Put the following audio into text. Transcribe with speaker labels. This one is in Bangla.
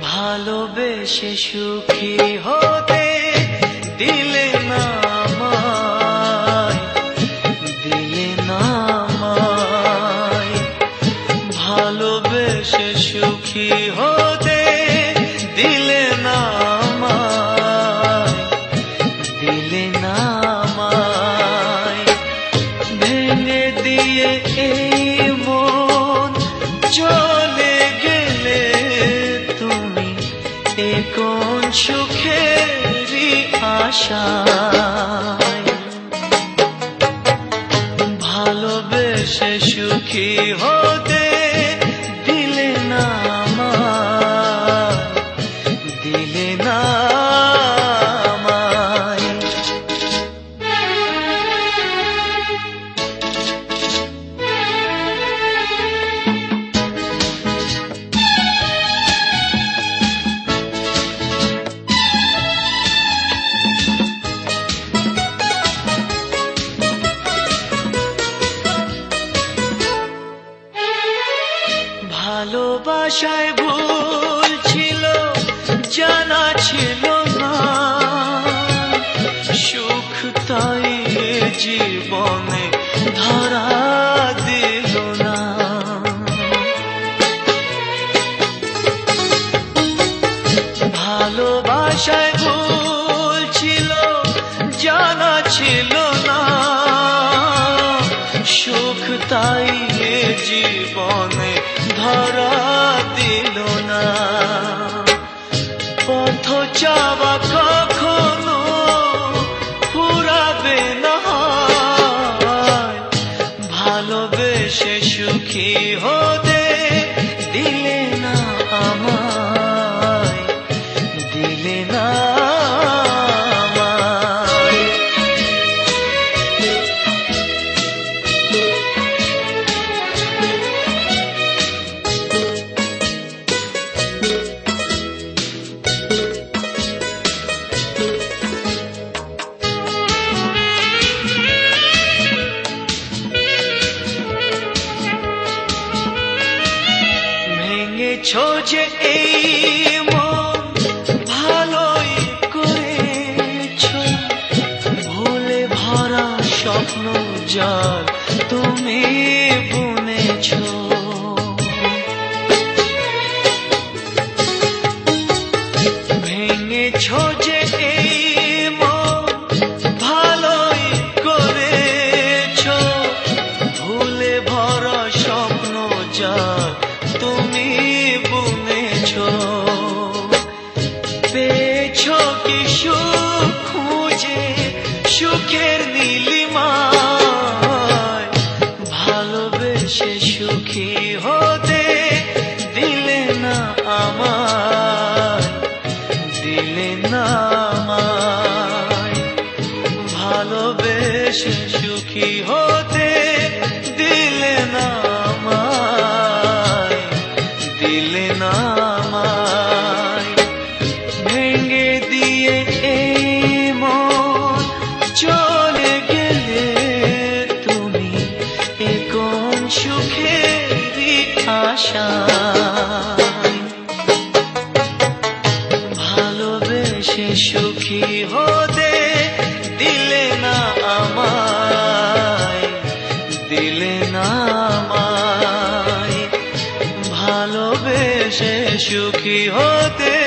Speaker 1: ভালোবেসে সুখী হতে দিলে না আমায়, দিলে না আমায়। ভালোবেসে সুখী হতে দিলে না আমায়, দিলে না আমায়। ভেঙে দিয়ে এই মন চলে গেলে তুমি এ কোন সুখেরই আশায়। ভালোবেসে সুখী হতে দিলে না আমায়, দিলে না আমায়। ভালোবাসায় ভুল ছিল, জানা ছিল না, সুখ তাই জীবনে ধরা দিল না। ভালোবাসায় ভুল ছিল, জানা ছিল না, সুখ তাই জীবনে ধরা দিল না। পথ চাওয়া কখনো ফুরাবে না, ভালোবেসে সুখী হতে দিলে না আমায়, দিলে না আমায়। ভেঙেছো যে এই মন ভালোই করেছো, ভুলে ভরা স্বপ্ন যার তুমি বুনেছো। ভেঙেছো যে এই মন ভালোই করেছো, ভুলে ভরা স্বপ্ন যার তুমি বুনেছো। পেয়েছো কি সুখ খুঁজে সুখের নীলিমায়, ভালোবেসে সুখী হতে দিলে না আমায়, দিলে না আমায়। ভালোবেসে সুখী হতে দিলে না আমায়, দিলে না আমায়। ভেঙে দিয়ে এই মন চলে গেলে তুমি এ কোন সুখেরই আশায়। ভালোবেসে সুখী হতে দিলে না আমায়, দিলে না আমায়। ভালোবেসে সুখী হতে